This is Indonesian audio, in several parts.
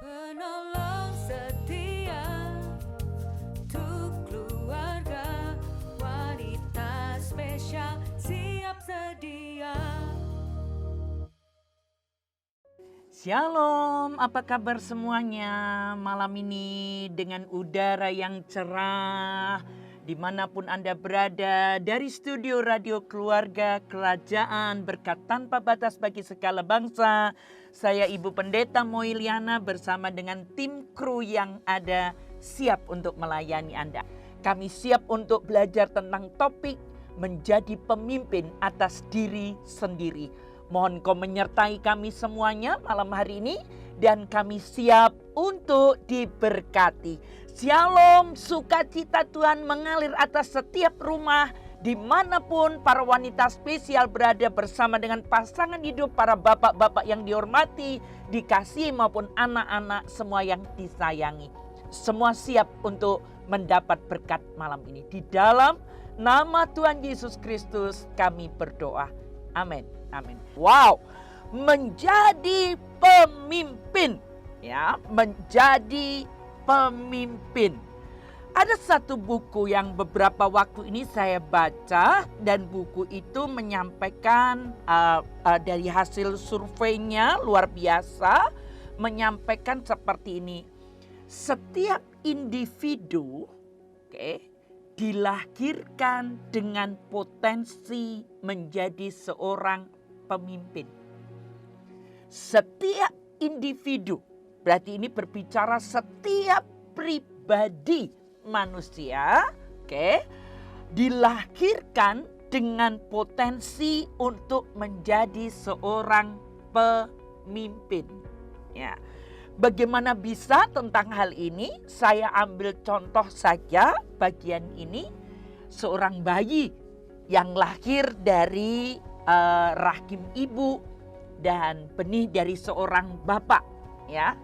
Penolong setia untuk keluarga, wanita spesial siap sedia. Shalom, apa kabar semuanya? Malam ini dengan udara yang cerah, dimanapun Anda berada, dari studio Radio Keluarga Kerajaan Berkat Tanpa Batas bagi segala bangsa, saya Ibu Pendeta Moiliana bersama dengan tim kru yang ada siap untuk melayani Anda. Kami siap untuk belajar tentang topik menjadi pemimpin atas diri sendiri. Mohon kau menyertai kami semuanya malam hari ini dan kami siap untuk diberkati. Shalom, sukacita Tuhan mengalir atas setiap rumah dimanapun para wanita spesial berada bersama dengan pasangan hidup, para bapak-bapak yang dihormati, dikasihi maupun anak-anak semua yang disayangi. Semua siap untuk mendapat berkat malam ini. Di dalam nama Tuhan Yesus Kristus kami berdoa. Amin. Amin. Wow, menjadi pemimpin, ya, menjadi pemimpin. Ada satu buku yang beberapa waktu ini saya baca dan buku itu menyampaikan dari hasil surveinya luar biasa, menyampaikan seperti ini. Setiap individu, dilahirkan dengan potensi menjadi seorang pemimpin. Setiap individu, berarti ini berbicara setiap pribadi manusia, dilahirkan dengan potensi untuk menjadi seorang pemimpin. Ya. Bagaimana bisa tentang hal ini? Saya ambil contoh saja bagian ini. Seorang bayi yang lahir dari rahim ibu dan benih dari seorang bapak, ya.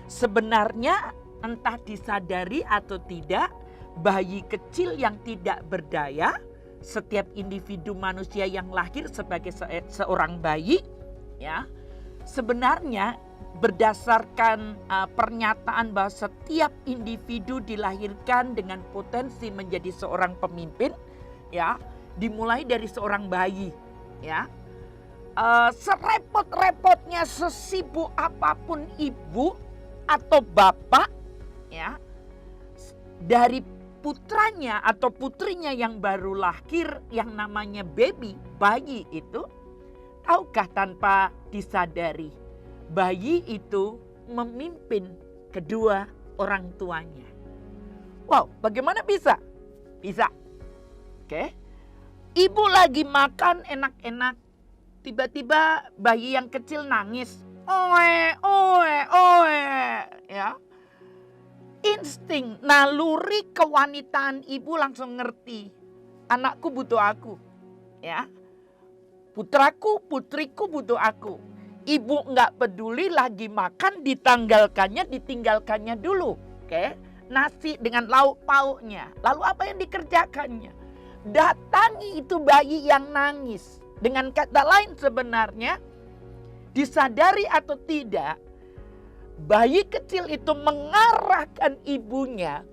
Sebenarnya entah disadari atau tidak, bayi kecil yang tidak berdaya, setiap individu manusia yang lahir sebagai seorang bayi, ya, sebenarnya berdasarkan pernyataan bahwa setiap individu dilahirkan dengan potensi menjadi seorang pemimpin, ya, dimulai dari seorang bayi, ya. Serepot-repotnya, sesibuk apapun ibu atau bapak, ya, dari putranya atau putrinya yang baru lahir yang namanya bayi itu, tahukah tanpa disadari bayi itu memimpin kedua orang tuanya. Wow, bagaimana bisa? Bisa. Ibu lagi makan enak-enak, tiba-tiba bayi yang kecil nangis. Oe, ya. Insting, naluri kewanitaan ibu langsung ngerti. Anakku butuh aku, ya. Putraku, putriku butuh aku. Ibu nggak peduli lagi makan, ditinggalkannya dulu. Nasi dengan lauk pauknya. Lalu apa yang dikerjakannya? Datangi itu bayi yang nangis. Dengan kata lain sebenarnya, disadari atau tidak, bayi kecil itu mengarahkan ibunya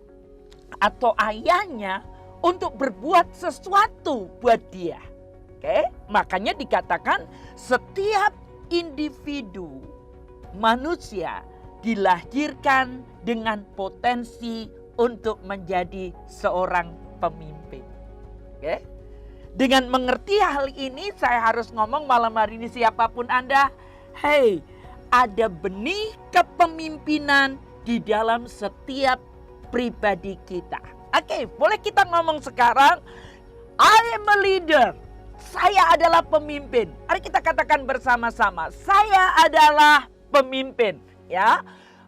atau ayahnya untuk berbuat sesuatu buat dia. Makanya dikatakan setiap individu manusia dilahirkan dengan potensi untuk menjadi seorang pemimpin. Dengan mengerti hal ini, saya harus ngomong malam hari ini siapapun Anda, hey, ada benih kepemimpinan di dalam setiap pribadi kita. Boleh kita ngomong sekarang, I am a leader. Saya adalah pemimpin. Mari kita katakan bersama-sama, saya adalah pemimpin, ya.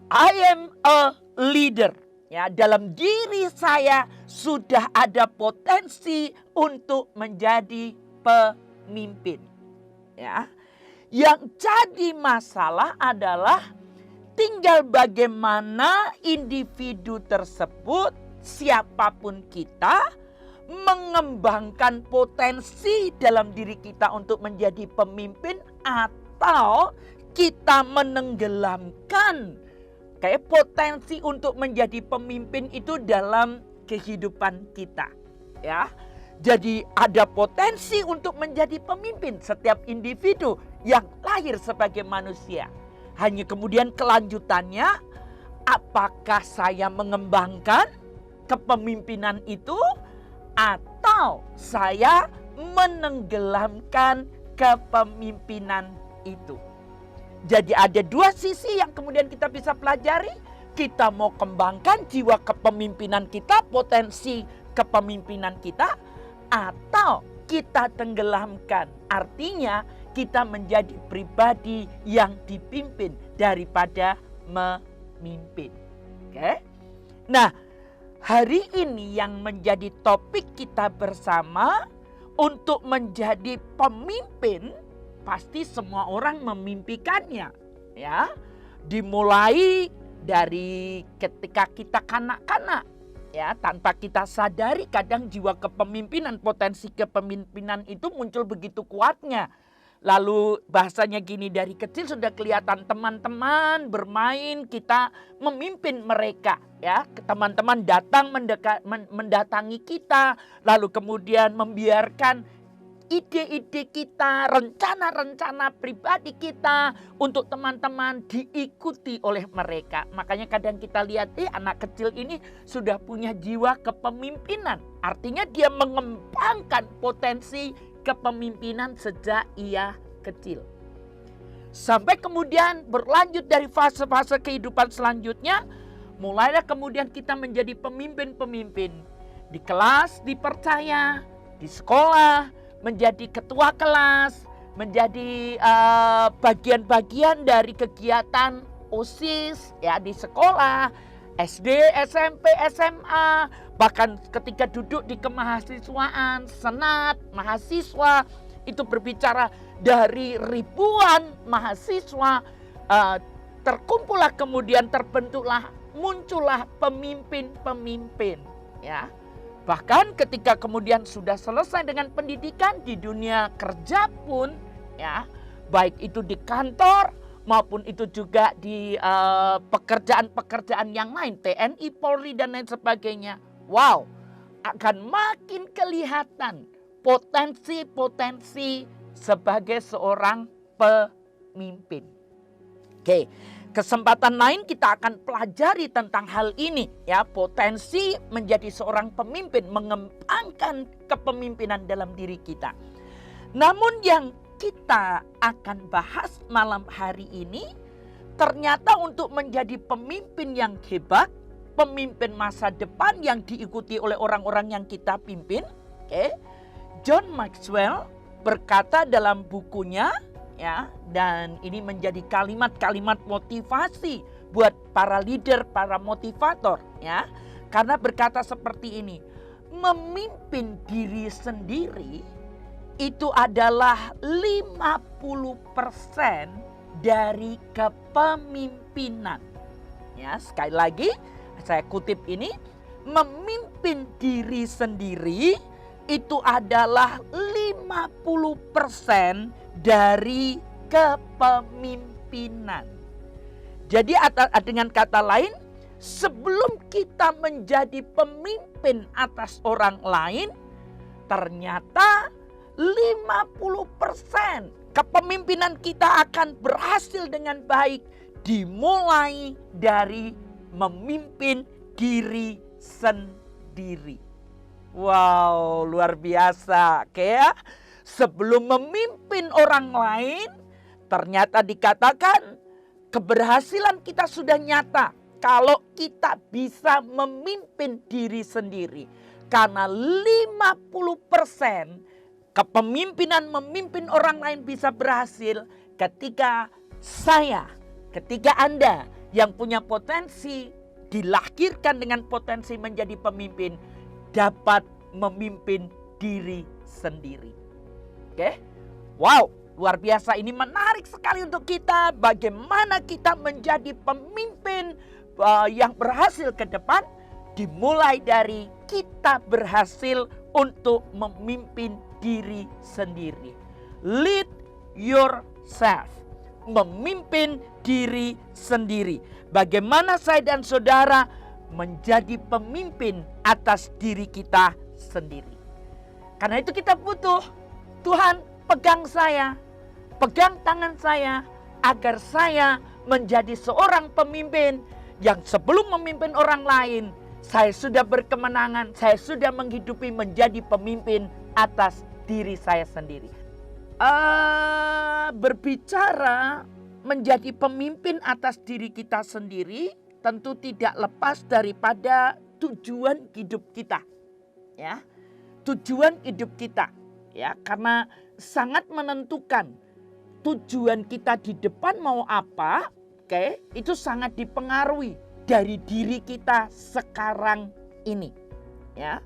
I am a leader. Ya, dalam diri saya sudah ada potensi untuk menjadi pemimpin. Ya. Yang jadi masalah adalah tinggal bagaimana individu tersebut, siapapun kita, mengembangkan potensi dalam diri kita untuk menjadi pemimpin, atau kita menenggelamkan Kayak potensi untuk menjadi pemimpin itu dalam kehidupan kita, ya. Jadi ada potensi untuk menjadi pemimpin setiap individu yang lahir sebagai manusia. Hanya kemudian kelanjutannya, apakah saya mengembangkan kepemimpinan itu atau saya menenggelamkan kepemimpinan itu. Jadi ada dua sisi yang kemudian kita bisa pelajari. Kita mau kembangkan jiwa kepemimpinan kita, potensi kepemimpinan kita, atau kita tenggelamkan. Artinya kita menjadi pribadi yang dipimpin daripada memimpin. Oke. Nah, hari ini yang menjadi topik kita bersama untuk menjadi pemimpin, pasti semua orang memimpikannya, ya. Dimulai dari ketika kita kanak-kanak, ya, tanpa kita sadari kadang jiwa kepemimpinan, potensi kepemimpinan itu muncul begitu kuatnya. Lalu bahasanya gini, dari kecil sudah kelihatan teman-teman bermain, kita memimpin mereka, ya. Teman-teman datang mendatangi kita, lalu kemudian membiarkan ide-ide kita, rencana-rencana pribadi kita untuk teman-teman diikuti oleh mereka. Makanya kadang kita lihat, anak kecil ini sudah punya jiwa kepemimpinan. Artinya dia mengembangkan potensi kepemimpinan sejak ia kecil. Sampai kemudian berlanjut dari fase-fase kehidupan selanjutnya, mulailah kemudian kita menjadi pemimpin-pemimpin. Di kelas dipercaya, di sekolah menjadi ketua kelas, menjadi bagian-bagian dari kegiatan OSIS, ya, di sekolah, SD, SMP, SMA, bahkan ketika duduk di kemahasiswaan, senat, mahasiswa, itu berbicara dari ribuan mahasiswa, terkumpullah kemudian muncullah pemimpin-pemimpin, ya. Bahkan ketika kemudian sudah selesai dengan pendidikan di dunia kerja pun, ya, baik itu di kantor maupun itu juga di pekerjaan-pekerjaan yang lain, TNI, Polri dan lain sebagainya. Wow, akan makin kelihatan potensi-potensi sebagai seorang pemimpin. Oke. Kesempatan lain kita akan pelajari tentang hal ini, ya, potensi menjadi seorang pemimpin, mengembangkan kepemimpinan dalam diri kita. Namun yang kita akan bahas malam hari ini, ternyata untuk menjadi pemimpin yang hebat, pemimpin masa depan yang diikuti oleh orang-orang yang kita pimpin, John Maxwell berkata dalam bukunya, ya, dan ini menjadi kalimat-kalimat motivasi buat para leader, para motivator, ya. Karena berkata seperti ini, memimpin diri sendiri itu adalah 50% dari kepemimpinan. Ya, sekali lagi saya kutip ini, memimpin diri sendiri itu adalah 50% dari kepemimpinan. Jadi dengan kata lain, sebelum kita menjadi pemimpin atas orang lain, ternyata 50% kepemimpinan kita akan berhasil dengan baik dimulai dari memimpin diri sendiri. Wow, luar biasa, ya. Sebelum memimpin orang lain, ternyata dikatakan keberhasilan kita sudah nyata kalau kita bisa memimpin diri sendiri. Karena 50% kepemimpinan memimpin orang lain bisa berhasil ketika ketika Anda yang punya potensi, dilahirkan dengan potensi menjadi pemimpin, dapat memimpin diri sendiri. Oke, wow, luar biasa. Ini menarik sekali untuk kita. Bagaimana kita menjadi pemimpin yang berhasil ke depan, dimulai dari kita berhasil untuk memimpin diri sendiri. Lead yourself. memimpin diri sendiri. Bagaimana saya dan saudara menjadi pemimpin atas diri kita sendiri. Karena itu kita butuh Tuhan pegang saya, pegang tangan saya, agar saya menjadi seorang pemimpin yang sebelum memimpin orang lain, saya sudah berkemenangan, saya sudah menghidupi menjadi pemimpin atas diri saya sendiri. Berbicara menjadi pemimpin atas diri kita sendiri tentu tidak lepas daripada tujuan hidup kita. Ya. Tujuan hidup kita. Ya, karena sangat menentukan tujuan kita di depan mau apa, itu sangat dipengaruhi dari diri kita sekarang ini. Ya.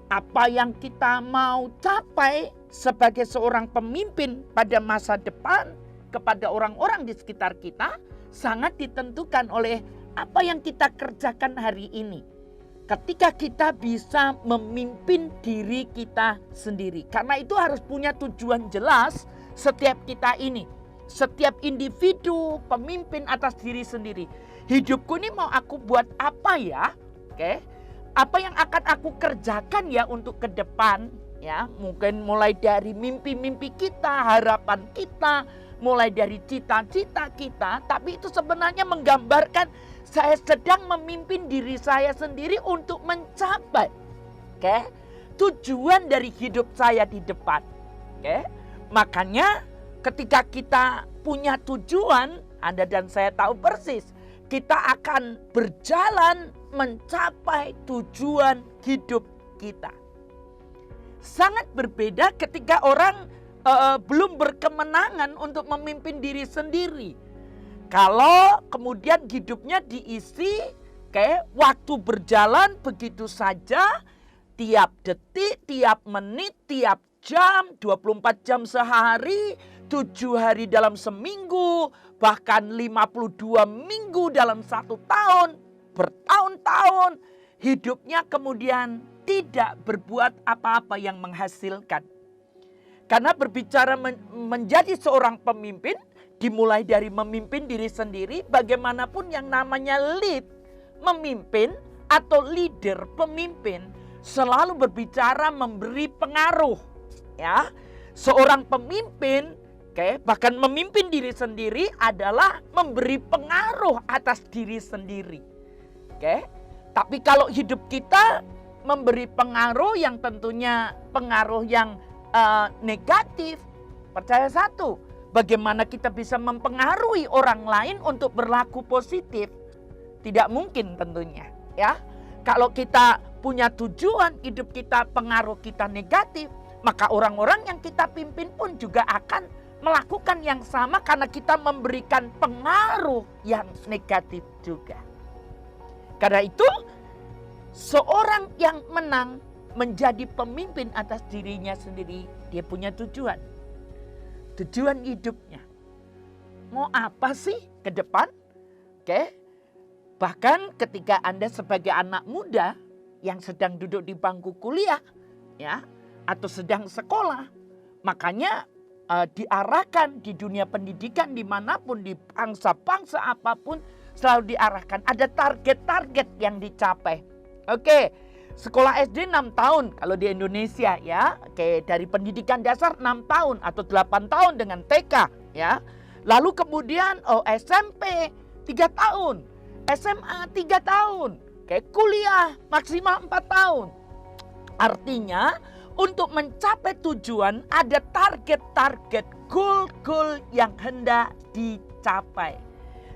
Apa yang kita mau capai sebagai seorang pemimpin pada masa depan kepada orang-orang di sekitar kita sangat ditentukan oleh apa yang kita kerjakan hari ini. Ketika kita bisa memimpin diri kita sendiri. Karena itu harus punya tujuan jelas setiap kita ini. Setiap individu pemimpin atas diri sendiri. Hidupku ini mau aku buat apa ya? Apa yang akan aku kerjakan ya untuk ke depan? Ya, mungkin mulai dari mimpi-mimpi kita, harapan kita, mulai dari cita-cita kita, tapi itu sebenarnya menggambarkan saya sedang memimpin diri saya sendiri untuk mencapai tujuan dari hidup saya di depan. Makanya ketika kita punya tujuan, Anda dan saya tahu persis, kita akan berjalan mencapai tujuan hidup kita. Sangat berbeda ketika orang belum berkemenangan untuk memimpin diri sendiri. Kalau kemudian hidupnya diisi waktu berjalan begitu saja, tiap detik, tiap menit, tiap jam, 24 jam sehari, 7 hari dalam seminggu, bahkan 52 minggu dalam 1 tahun, bertahun-tahun, hidupnya kemudian tidak berbuat apa-apa yang menghasilkan. Karena berbicara menjadi seorang pemimpin, dimulai dari memimpin diri sendiri, bagaimanapun yang namanya lead, memimpin atau leader, pemimpin, selalu berbicara memberi pengaruh. Ya, seorang pemimpin, bahkan memimpin diri sendiri adalah memberi pengaruh atas diri sendiri. Tapi kalau hidup kita memberi pengaruh yang tentunya pengaruh yang negatif, percaya satu, bagaimana kita bisa mempengaruhi orang lain untuk berlaku positif? Tidak mungkin tentunya, ya. Kalau kita punya tujuan hidup kita, pengaruh kita negatif, maka orang-orang yang kita pimpin pun juga akan melakukan yang sama karena kita memberikan pengaruh yang negatif juga. Karena itu, seorang yang menang menjadi pemimpin atas dirinya sendiri, dia punya tujuan. Tujuan hidupnya. Mau apa sih ke depan? Bahkan ketika Anda sebagai anak muda yang sedang duduk di bangku kuliah, ya, atau sedang sekolah, makanya diarahkan di dunia pendidikan dimanapun, di bangsa-bangsa apapun, selalu diarahkan ada target-target yang dicapai. Sekolah SD 6 tahun kalau di Indonesia, ya. Dari pendidikan dasar 6 tahun atau 8 tahun dengan TK, ya. Lalu kemudian SMP 3 tahun, SMA 3 tahun, kuliah maksimal 4 tahun. Artinya untuk mencapai tujuan ada target-target, goal-goal yang hendak dicapai.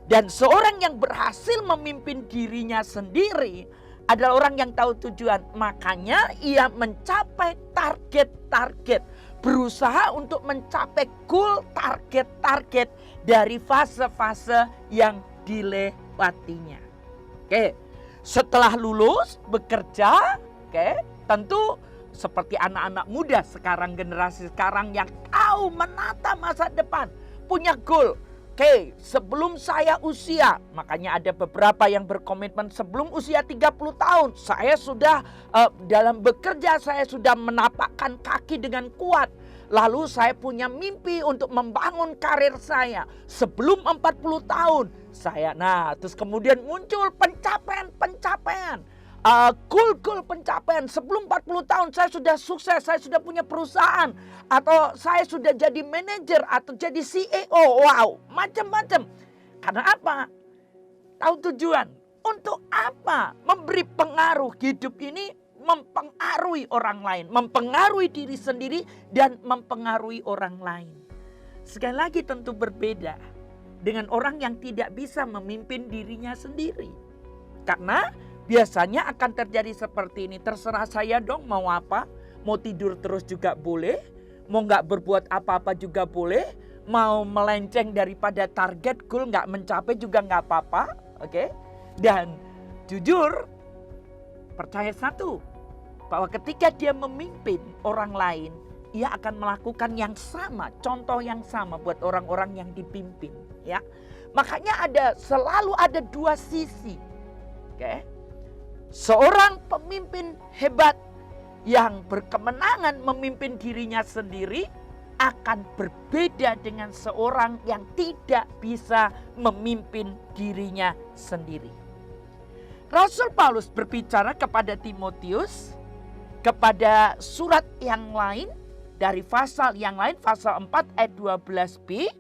Dan seorang yang berhasil memimpin dirinya sendiri adalah orang yang tahu tujuan. Makanya ia mencapai target-target. Berusaha untuk mencapai goal, target-target dari fase-fase yang dilewatinya. Setelah lulus bekerja, tentu seperti anak-anak muda sekarang, generasi sekarang yang tahu menata masa depan, punya goal. Sebelum saya usia, makanya ada beberapa yang berkomitmen sebelum usia 30 tahun, saya sudah dalam bekerja, saya sudah menapakkan kaki dengan kuat. Lalu saya punya mimpi untuk membangun karir saya sebelum 40 tahun. Terus kemudian muncul pencapaian. Goal pencapaian. Sebelum 40 tahun saya sudah sukses, saya sudah punya perusahaan. Atau saya sudah jadi manajer atau jadi CEO. Wow, macam-macam. Karena apa? Tahu tujuan. Untuk apa? Memberi pengaruh. Hidup ini mempengaruhi orang lain. Mempengaruhi diri sendiri dan mempengaruhi orang lain. Sekali lagi tentu berbeda dengan orang yang tidak bisa memimpin dirinya sendiri. Karena biasanya akan terjadi seperti ini. Terserah saya dong mau apa. Mau tidur terus juga boleh. Mau gak berbuat apa-apa juga boleh. Mau melenceng daripada target goal gak mencapai juga gak apa-apa. Oke? Dan jujur, percaya satu, bahwa ketika dia memimpin orang lain, ia akan melakukan yang sama, contoh yang sama buat orang-orang yang dipimpin, ya. Makanya selalu ada dua sisi. Oke. Seorang pemimpin hebat yang berkemenangan memimpin dirinya sendiri akan berbeda dengan seorang yang tidak bisa memimpin dirinya sendiri. Rasul Paulus berbicara kepada Timotius, kepada surat yang lain, dari pasal yang lain, pasal 4 ayat 12b.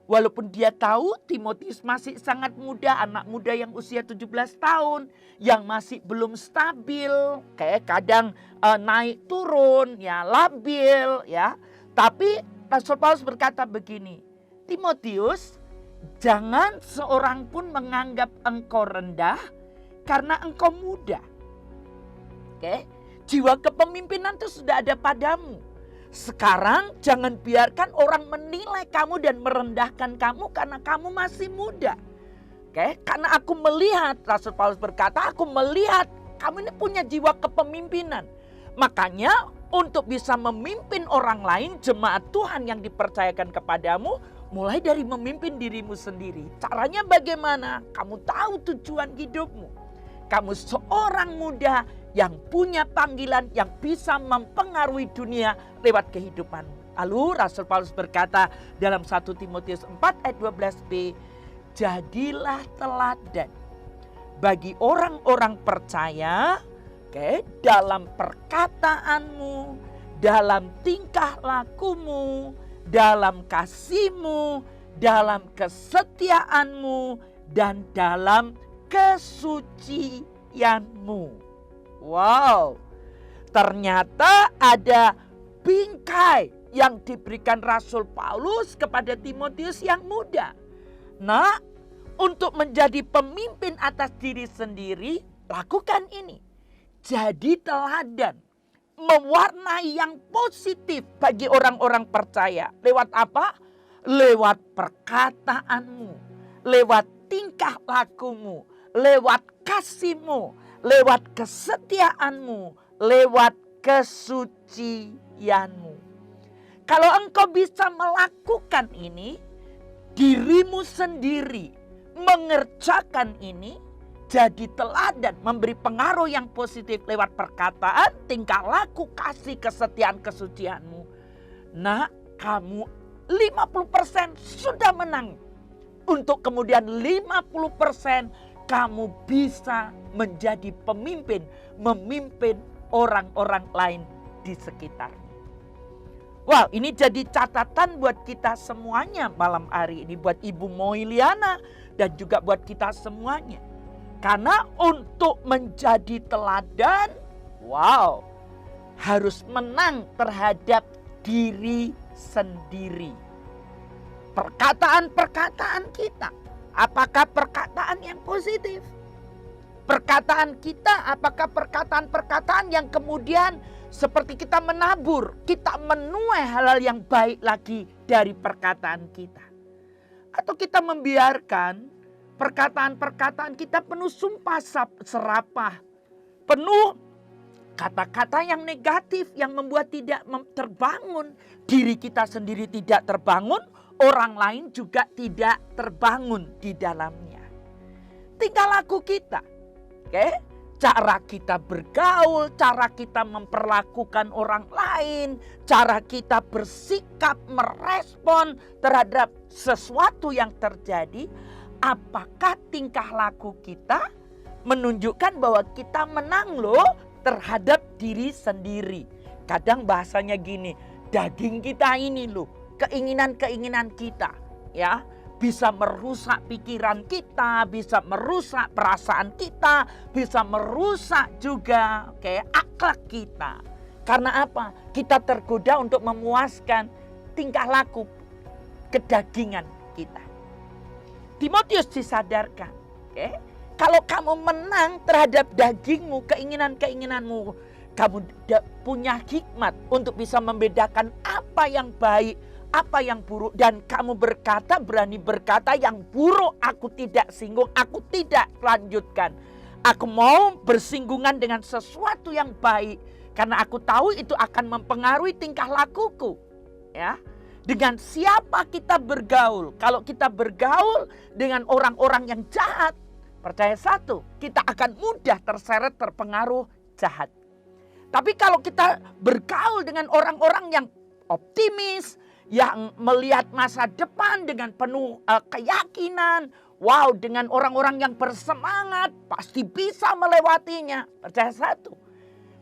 Walaupun dia tahu Timotius masih sangat muda, anak muda yang usia 17 tahun, yang masih belum stabil, kayak kadang naik turun, ya labil, ya. Tapi Rasul Paulus berkata begini, Timotius, jangan seorang pun menganggap engkau rendah karena engkau muda. Oke, jiwa kepemimpinan itu sudah ada padamu. Sekarang jangan biarkan orang menilai kamu dan merendahkan kamu karena kamu masih muda. Oke, karena aku melihat, Rasul Paulus berkata, aku melihat kamu ini punya jiwa kepemimpinan. Makanya untuk bisa memimpin orang lain, jemaat Tuhan yang dipercayakan kepadamu, mulai dari memimpin dirimu sendiri. Caranya bagaimana? Kamu tahu tujuan hidupmu. Kamu seorang muda yang punya panggilan yang bisa mempengaruhi dunia lewat kehidupanmu. Lalu Rasul Paulus berkata dalam 1 Timotius 4 ayat 12b, jadilah teladan bagi orang-orang percaya, dalam perkataanmu, dalam tingkah lakumu, dalam kasihmu, dalam kesetiaanmu, dan dalam kesucianmu. Wow, ternyata ada bingkai yang diberikan Rasul Paulus kepada Timotius yang muda. Nah, untuk menjadi pemimpin atas diri sendiri, lakukan ini. Jadi teladan, mewarnai yang positif bagi orang-orang percaya. Lewat apa? Lewat perkataanmu, lewat tingkah lakumu, lewat kasihmu, lewat kesetiaanmu, lewat kesucianmu. Kalau engkau bisa melakukan ini, dirimu sendiri mengerjakan ini, jadi teladan, memberi pengaruh yang positif lewat perkataan, tingkah laku, kasih, kesetiaan, kesucianmu. Nah, kamu 50% sudah menang. Untuk kemudian 50% kamu bisa menjadi pemimpin, memimpin orang-orang lain di sekitarmu. Wow, ini jadi catatan buat kita semuanya malam hari ini. Buat Ibu Moiliana dan juga buat kita semuanya. Karena untuk menjadi teladan, wow, harus menang terhadap diri sendiri. Perkataan-perkataan kita, apakah perkataan yang positif? Perkataan kita, apakah perkataan-perkataan yang kemudian seperti kita menabur, kita menuai hal-hal yang baik lagi dari perkataan kita? Atau kita membiarkan perkataan-perkataan kita penuh sumpah serapah, penuh kata-kata yang negatif yang membuat tidak terbangun, diri kita sendiri tidak terbangun, orang lain juga tidak terbangun di dalamnya. Tingkah laku kita, cara kita bergaul, cara kita memperlakukan orang lain, cara kita bersikap, merespon terhadap sesuatu yang terjadi. Apakah tingkah laku kita menunjukkan bahwa kita menang loh terhadap diri sendiri. Kadang bahasanya gini, daging kita ini loh, keinginan-keinginan kita ya, bisa merusak pikiran kita, bisa merusak perasaan kita, bisa merusak juga akhlak kita. Karena apa? Kita tergoda untuk memuaskan tingkah laku kedagingan kita. Timotius disadarkan, kalau kamu menang terhadap dagingmu, keinginan-keinginanmu, kamu punya hikmat untuk bisa membedakan apa yang baik, apa yang buruk. Dan kamu berani berkata yang buruk aku tidak singgung, aku tidak lanjutkan. Aku mau bersinggungan dengan sesuatu yang baik. Karena aku tahu itu akan mempengaruhi tingkah lakuku. Ya. Dengan siapa kita bergaul. Kalau kita bergaul dengan orang-orang yang jahat, percaya satu, kita akan mudah terseret terpengaruh jahat. Tapi kalau kita bergaul dengan orang-orang yang optimis, yang melihat masa depan dengan penuh keyakinan, dengan orang-orang yang bersemangat, pasti bisa melewatinya. Percaya satu,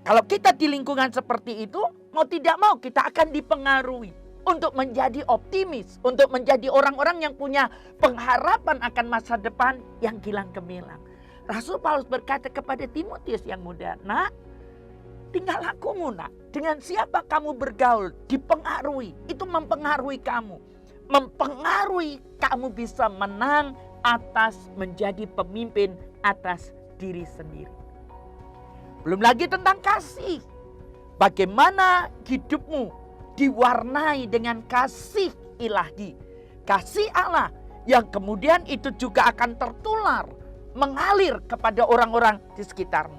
kalau kita di lingkungan seperti itu, mau tidak mau kita akan dipengaruhi untuk menjadi optimis, untuk menjadi orang-orang yang punya pengharapan akan masa depan yang gilang gemilang. Rasul Paulus berkata kepada Timotius yang muda, nak, tinggal lakumu nak, dengan siapa kamu bergaul, dipengaruhi, itu mempengaruhi kamu. Mempengaruhi kamu bisa menang atas menjadi pemimpin atas diri sendiri. Belum lagi tentang kasih. Bagaimana hidupmu diwarnai dengan kasih ilahi, kasih Allah yang kemudian itu juga akan tertular, mengalir kepada orang-orang di sekitarmu.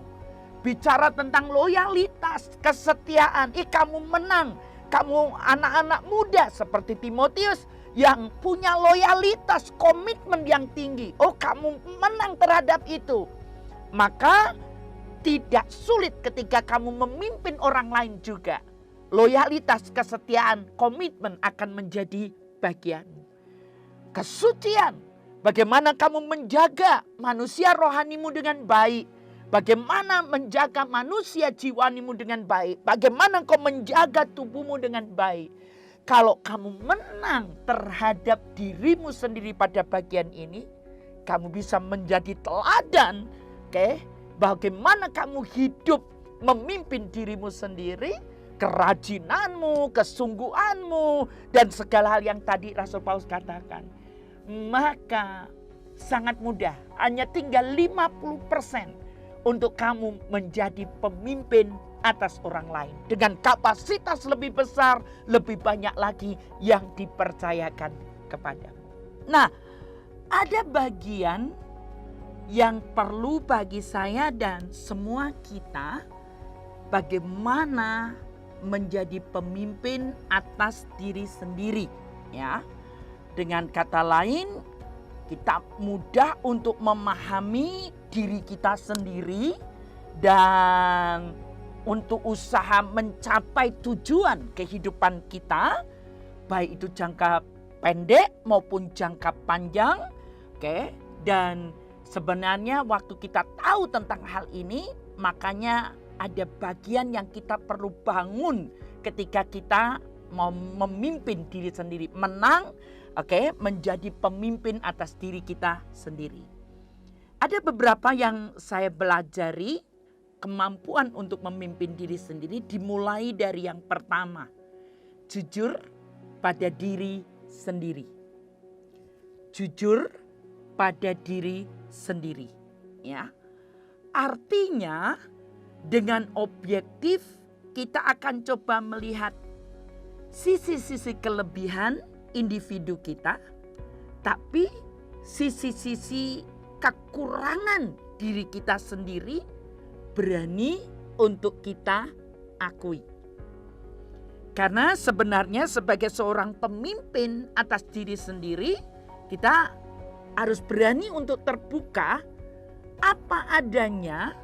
Bicara tentang loyalitas, kesetiaan, kamu menang, kamu anak-anak muda seperti Timotius yang punya loyalitas, komitmen yang tinggi. Kamu menang terhadap itu. Maka tidak sulit ketika kamu memimpin orang lain juga. Loyalitas, kesetiaan, komitmen akan menjadi bagianmu. Kesucian, bagaimana kamu menjaga manusia rohanimu dengan baik. Bagaimana menjaga manusia jiwanimu dengan baik. Bagaimana kau menjaga tubuhmu dengan baik. Kalau kamu menang terhadap dirimu sendiri pada bagian ini, kamu bisa menjadi teladan. Bagaimana kamu hidup memimpin dirimu sendiri, kerajinanmu, kesungguhanmu, dan segala hal yang tadi Rasul Paulus katakan. Maka sangat mudah, hanya tinggal 50% untuk kamu menjadi pemimpin atas orang lain. Dengan kapasitas lebih besar, lebih banyak lagi yang dipercayakan kepadamu. Nah, ada bagian yang perlu bagi saya dan semua kita, bagaimana menjadi pemimpin atas diri sendiri, ya. Dengan kata lain, kita mudah untuk memahami diri kita sendiri dan untuk usaha mencapai tujuan kehidupan kita, baik itu jangka pendek maupun jangka panjang. Dan sebenarnya waktu kita tahu tentang hal ini, makanya ada bagian yang kita perlu bangun ketika kita mau memimpin diri sendiri, menang, menjadi pemimpin atas diri kita sendiri. Ada beberapa yang saya pelajari, kemampuan untuk memimpin diri sendiri dimulai dari yang pertama, jujur pada diri sendiri. Jujur pada diri sendiri, ya. Artinya dengan objektif kita akan coba melihat sisi-sisi kelebihan individu kita, tapi sisi-sisi kekurangan diri kita sendiri berani untuk kita akui. Karena sebenarnya sebagai seorang pemimpin atas diri sendiri, kita harus berani untuk terbuka apa adanya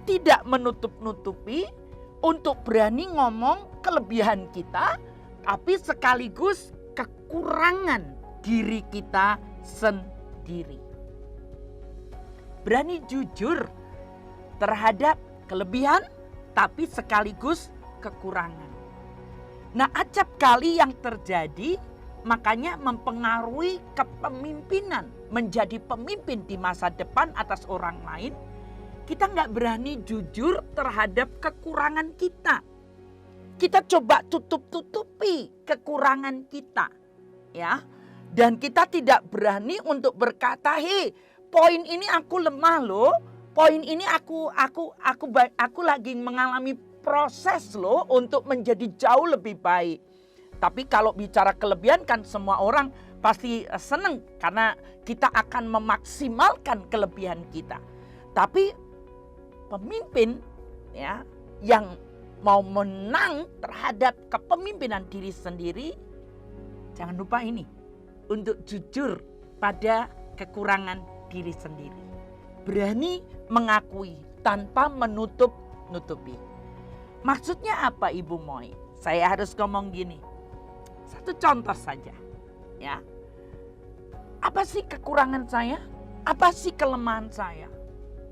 tidak menutup-nutupi untuk berani ngomong kelebihan kita, tapi sekaligus kekurangan diri kita sendiri. Berani jujur terhadap kelebihan, tapi sekaligus kekurangan. Nah, acap kali yang terjadi, makanya mempengaruhi kepemimpinan, menjadi pemimpin di masa depan atas orang lain. Kita nggak berani jujur terhadap kekurangan kita. Kita coba tutup-tutupi kekurangan kita, ya. Dan kita tidak berani untuk berkata, "Hei, poin ini aku lemah loh. Poin ini aku lagi mengalami proses loh untuk menjadi jauh lebih baik." Tapi kalau bicara kelebihan kan semua orang pasti senang karena kita akan memaksimalkan kelebihan kita. Tapi pemimpin, ya, yang mau menang terhadap kepemimpinan diri sendiri, jangan lupa ini, untuk jujur pada kekurangan diri sendiri. Berani mengakui tanpa menutup-nutupi. Maksudnya apa, Ibu Moy? Saya harus ngomong gini. Satu contoh saja, ya. Apa sih kekurangan saya? Apa sih kelemahan saya?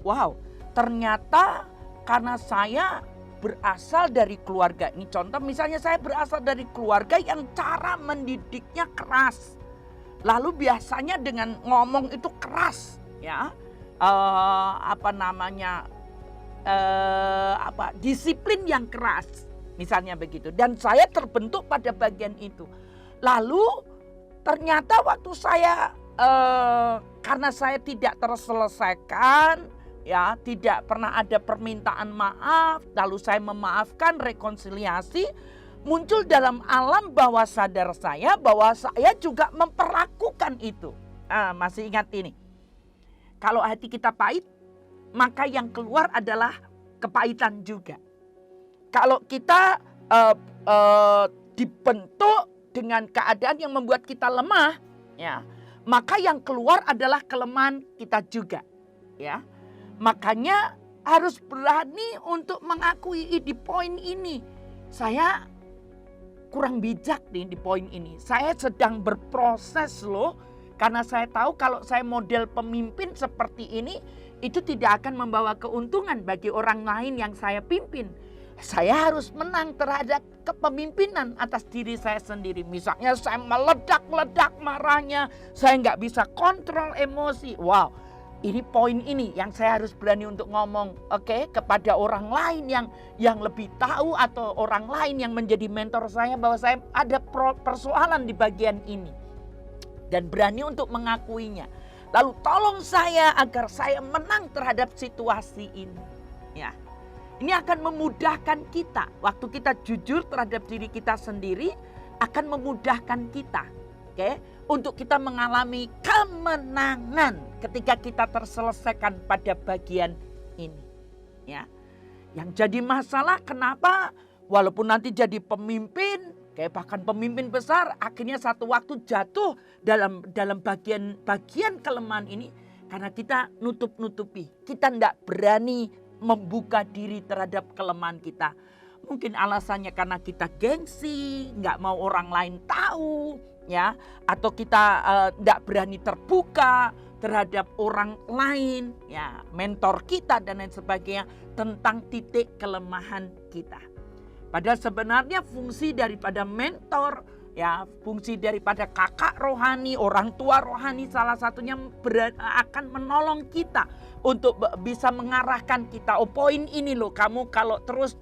Wow, ternyata karena saya berasal dari keluarga ini. Contoh misalnya saya berasal dari keluarga yang cara mendidiknya keras. Lalu biasanya dengan ngomong itu keras, ya. Disiplin yang keras. Misalnya begitu. Dan saya terbentuk pada bagian itu. Lalu ternyata waktu saya karena saya tidak terselesaikan, ya, tidak pernah ada permintaan maaf, lalu saya memaafkan, rekonsiliasi, muncul dalam alam bawah sadar saya bahwa saya juga memperlakukan itu. Masih ingat ini? Kalau hati kita pahit, maka yang keluar adalah kepahitan juga. Kalau kita dibentuk dengan keadaan yang membuat kita lemah, ya, maka yang keluar adalah kelemahan kita juga, ya. Makanya harus berani untuk mengakui di poin ini. Saya kurang bijak nih di poin ini. Saya sedang berproses loh. Karena saya tahu kalau saya model pemimpin seperti ini, itu tidak akan membawa keuntungan bagi orang lain yang saya pimpin. Saya harus menang terhadap kepemimpinan atas diri saya sendiri. Misalnya saya meledak-ledak marahnya, saya nggak bisa kontrol emosi. Wow, ini poin ini yang saya harus berani untuk ngomong, kepada orang lain yang lebih tahu atau orang lain yang menjadi mentor saya bahwa saya ada persoalan di bagian ini. Dan berani untuk mengakuinya. Lalu tolong saya agar saya menang terhadap situasi ini. Ya. Ini akan memudahkan kita. Waktu kita jujur terhadap diri kita sendiri, akan memudahkan kita. Untuk kita mengalami kemenangan ketika kita terselesaikan pada bagian ini. Ya. Yang jadi masalah kenapa walaupun nanti jadi pemimpin, bahkan pemimpin besar, akhirnya satu waktu jatuh dalam bagian kelemahan ini karena kita nutup-nutupi. Kita tidak berani membuka diri terhadap kelemahan kita. Mungkin alasannya karena kita gengsi, nggak mau orang lain tahu, ya, atau kita tidak berani terbuka terhadap orang lain, ya, mentor kita dan lain sebagainya tentang titik kelemahan kita. Padahal sebenarnya fungsi daripada mentor, ya, fungsi daripada kakak rohani, orang tua rohani salah satunya akan menolong kita untuk bisa mengarahkan kita. Oh, poin ini loh, kamu kalau terus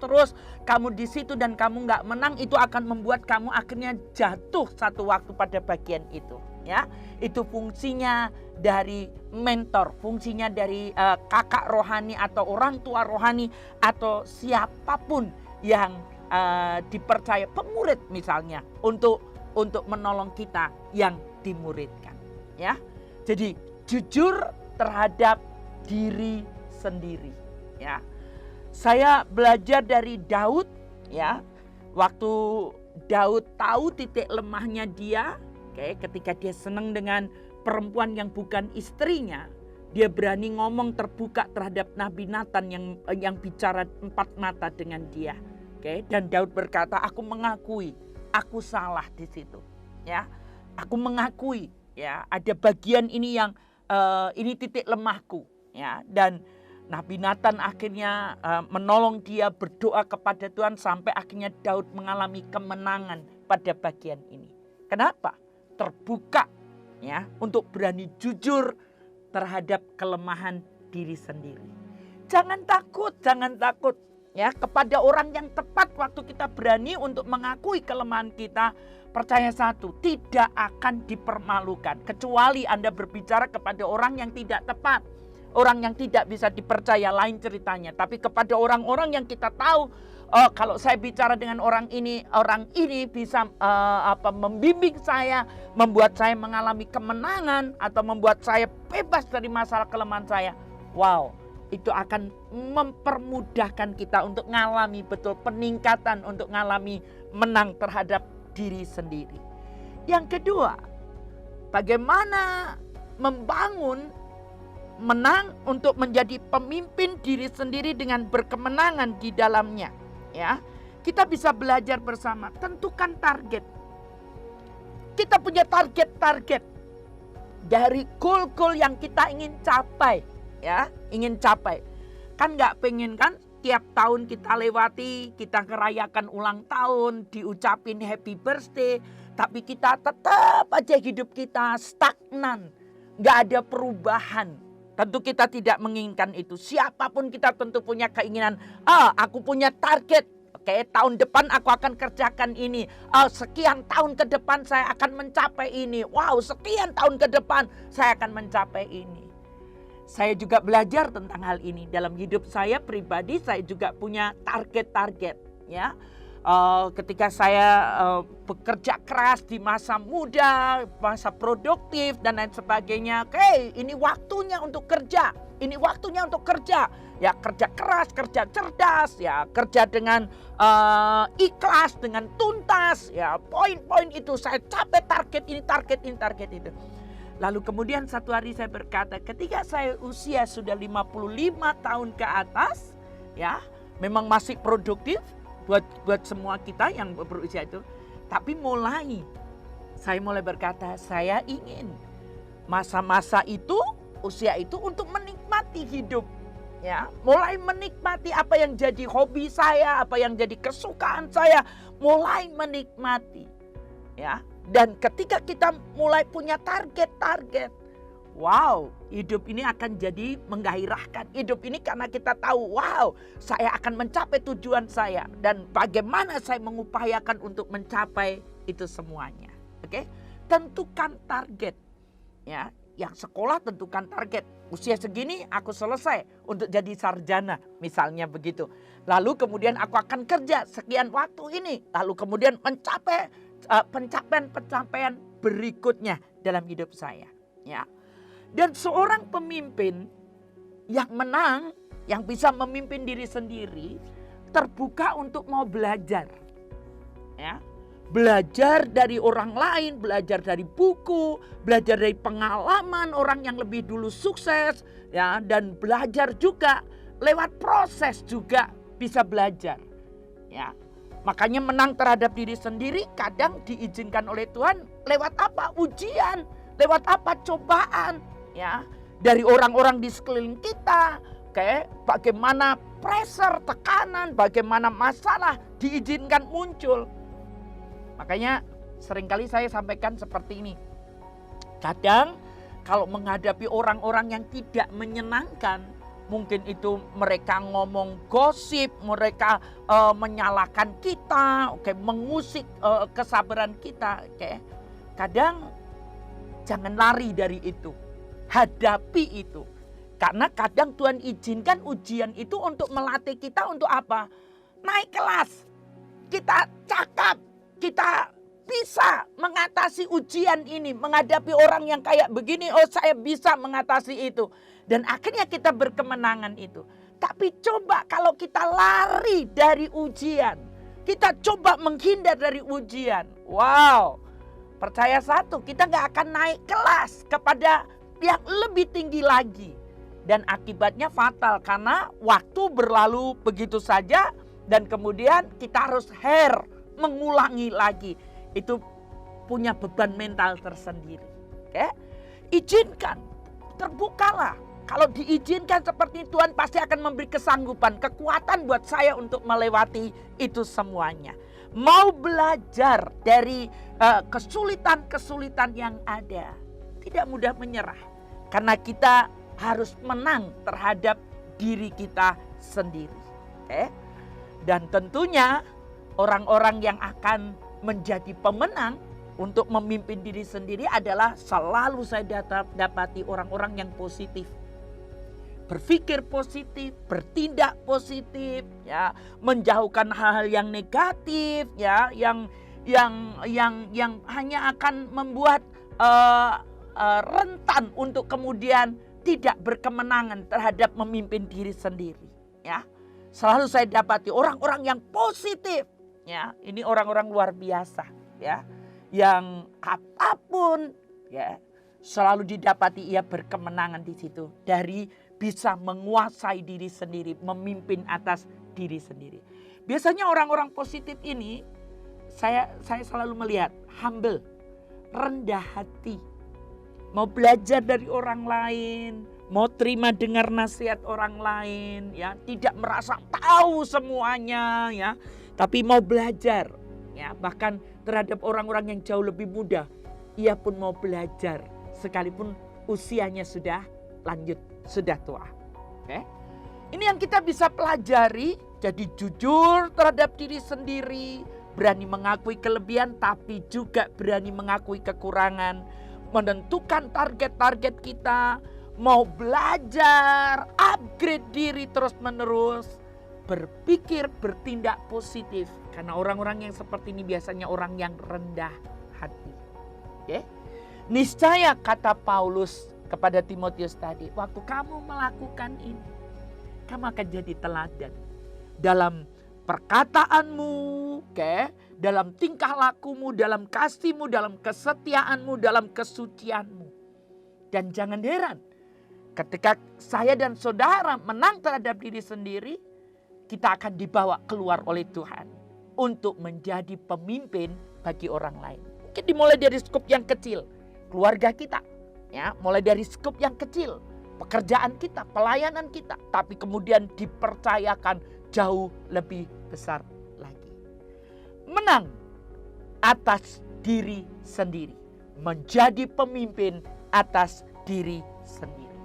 kamu di situ dan kamu nggak menang, itu akan membuat kamu akhirnya jatuh satu waktu pada bagian itu. Ya, itu fungsinya dari mentor, fungsinya dari kakak rohani atau orang tua rohani atau siapapun yang dipercaya, pemurid misalnya, untuk menolong kita yang dimuridkan, ya. Jadi jujur terhadap diri sendiri, ya. Saya belajar dari Daud, ya. Waktu Daud tahu titik lemahnya dia, ketika dia senang dengan perempuan yang bukan istrinya, Dia berani ngomong terbuka terhadap Nabi Nathan yang bicara 4 mata dengan dia. Oke, dan Daud berkata, aku mengakui aku salah di situ. Ya, aku mengakui ya ada bagian ini yang ini titik lemahku. Ya, dan Nabi Nathan akhirnya menolong dia berdoa kepada Tuhan sampai akhirnya Daud mengalami kemenangan pada bagian ini. Kenapa? Terbuka ya untuk berani jujur terhadap kelemahan diri sendiri. Jangan takut ya kepada orang yang tepat waktu kita berani untuk mengakui kelemahan kita. Percaya satu, tidak akan dipermalukan kecuali Anda berbicara kepada orang yang tidak tepat. Orang yang tidak bisa dipercaya lain ceritanya. Tapi kepada orang-orang yang kita tahu, kalau saya bicara dengan orang ini bisa membimbing saya, membuat saya mengalami kemenangan atau membuat saya bebas dari masalah kelemahan saya. Wow, itu akan mempermudahkan kita untuk mengalami betul peningkatan, untuk mengalami menang terhadap diri sendiri. Yang kedua, bagaimana membangun menang untuk menjadi pemimpin diri sendiri dengan berkemenangan di dalamnya. Ya, kita bisa belajar bersama. Tentukan target. Kita punya target-target dari goal-goal yang kita ingin capai. Ya, ingin capai. Kan nggak pengen kan tiap tahun kita lewati, kita ngerayakan ulang tahun, diucapin happy birthday, tapi kita tetap aja hidup kita stagnan, nggak ada perubahan. Tentu kita tidak menginginkan itu. Siapapun kita tentu punya keinginan. Aku punya target. Oke, tahun depan aku akan kerjakan ini. Sekian tahun ke depan saya akan mencapai ini. Wow, sekian tahun ke depan saya akan mencapai ini. Saya juga belajar tentang hal ini. Dalam hidup saya pribadi saya juga punya target-target. Ya. Ketika saya bekerja keras di masa muda, masa produktif dan lain sebagainya. Oke, ini waktunya untuk kerja. Ini waktunya untuk kerja. Ya, kerja keras, kerja cerdas, ya, kerja dengan ikhlas, dengan tuntas. Ya, poin-poin itu saya capai target ini, target ini, target itu. Lalu kemudian satu hari saya berkata, ketika saya usia sudah 55 tahun ke atas, ya, memang masih produktif. Buat semua kita yang berusia itu. Tapi saya mulai berkata, saya ingin masa-masa itu, usia itu untuk menikmati hidup. Ya, mulai menikmati apa yang jadi hobi saya, apa yang jadi kesukaan saya, mulai menikmati. Ya, dan ketika kita mulai punya target-target, wow, hidup ini akan jadi menggairahkan. Hidup ini karena kita tahu, wow, saya akan mencapai tujuan saya. Dan bagaimana saya mengupayakan untuk mencapai itu semuanya. Oke, tentukan target. Ya, yang sekolah tentukan target. Usia segini aku selesai untuk jadi sarjana, misalnya begitu. Lalu kemudian aku akan kerja sekian waktu ini. Lalu kemudian mencapai pencapaian berikutnya dalam hidup saya. Ya. Dan seorang pemimpin yang menang, yang bisa memimpin diri sendiri, terbuka untuk mau belajar. Ya. Belajar dari orang lain, belajar dari buku, belajar dari pengalaman orang yang lebih dulu sukses, ya, dan belajar juga lewat proses juga bisa belajar. Ya. Makanya menang terhadap diri sendiri kadang diizinkan oleh Tuhan lewat apa? Ujian, lewat apa? Cobaan. Ya, dari orang-orang di sekeliling kita, bagaimana pressure, tekanan, bagaimana masalah diizinkan muncul. Makanya seringkali saya sampaikan seperti ini. Kadang kalau menghadapi orang-orang yang tidak menyenangkan, mungkin itu mereka ngomong gosip, mereka menyalahkan kita, mengusik kesabaran kita. Kadang jangan lari dari itu. Hadapi itu. Karena kadang Tuhan izinkan ujian itu untuk melatih kita untuk apa? Naik kelas. Kita cakap. Kita bisa mengatasi ujian ini. Menghadapi orang yang kayak begini. Oh, saya bisa mengatasi itu. Dan akhirnya kita berkemenangan itu. Tapi coba kalau kita lari dari ujian. Kita coba menghindar dari ujian. Wow. Percaya satu, kita gak akan naik kelas kepada yang lebih tinggi lagi. dan akibatnya fatal karena waktu berlalu begitu saja dan kemudian kita harus mengulangi lagi. Itu punya beban mental tersendiri. Oke? Izinkan, terbukalah. Kalau diizinkan seperti itu, Tuhan pasti akan memberi kesanggupan, kekuatan buat saya untuk melewati itu semuanya. Mau belajar dari kesulitan-kesulitan yang ada. Tidak mudah menyerah. Karena kita harus menang terhadap diri kita sendiri. Dan tentunya orang-orang yang akan menjadi pemenang untuk memimpin diri sendiri adalah selalu saya dapati orang-orang yang positif. Berpikir positif, bertindak positif, ya, menjauhkan hal-hal yang negatif, ya, yang hanya akan membuat rentan untuk kemudian tidak berkemenangan terhadap memimpin diri sendiri, ya. Selalu saya dapati orang-orang yang positif, ya. Ini orang-orang luar biasa, ya. Yang apapun, ya, selalu didapati ia berkemenangan di situ dari bisa menguasai diri sendiri, memimpin atas diri sendiri. Biasanya orang-orang positif ini saya selalu melihat humble, rendah hati, mau belajar dari orang lain, mau terima dengar nasihat orang lain, ya, tidak merasa tahu semuanya, ya, tapi mau belajar, ya, bahkan terhadap orang-orang yang jauh lebih muda, ia pun mau belajar sekalipun usianya sudah lanjut, sudah tua. Oke? Ini yang kita bisa pelajari, jadi jujur terhadap diri sendiri, berani mengakui kelebihan tapi juga berani mengakui kekurangan, menentukan target-target kita, mau belajar, upgrade diri terus-menerus, berpikir, bertindak positif. Karena orang-orang yang seperti ini biasanya orang yang rendah hati. Oke? Niscaya kata Paulus kepada Timotius tadi, waktu kamu melakukan ini, kamu akan jadi teladan dalam perkataanmu, dalam tingkah lakumu, dalam kasihmu, dalam kesetiaanmu, dalam kesucianmu. Dan jangan heran, ketika saya dan saudara menang terhadap diri sendiri, kita akan dibawa keluar oleh Tuhan untuk menjadi pemimpin bagi orang lain. Mungkin dimulai dari skup yang kecil, keluarga kita. Ya, mulai dari skup yang kecil, pekerjaan kita, pelayanan kita, tapi kemudian dipercayakan jauh lebih besar lagi. Menang atas diri sendiri, menjadi pemimpin atas diri sendiri.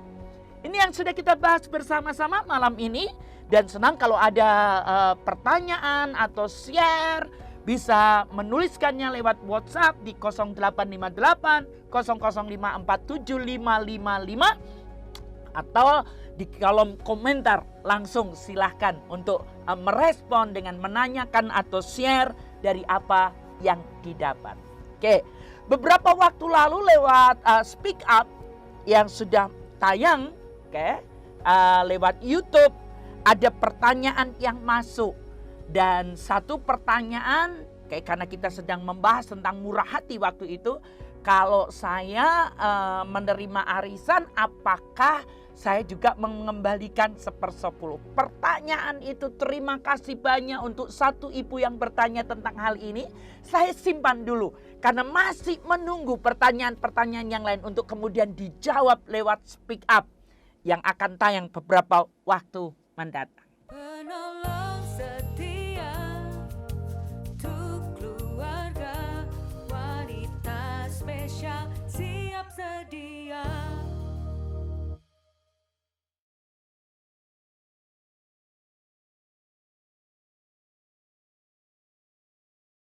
Ini yang sudah kita bahas bersama-sama malam ini, dan senang kalau ada pertanyaan atau share, bisa menuliskannya lewat WhatsApp di 0858 00547555 atau di kolom komentar langsung silahkan untuk merespon dengan menanyakan atau share dari apa yang didapat. Oke, beberapa waktu lalu lewat Speak Up yang sudah tayang, lewat YouTube ada pertanyaan yang masuk. Dan satu pertanyaan, karena kita sedang membahas tentang murah hati waktu itu, kalau saya menerima arisan, apakah saya juga mengembalikan 1/10? Pertanyaan itu, terima kasih banyak untuk satu ibu yang bertanya tentang hal ini. Saya simpan dulu, karena masih menunggu pertanyaan-pertanyaan yang lain untuk kemudian dijawab lewat Speak Up yang akan tayang beberapa waktu mendatang. Penolong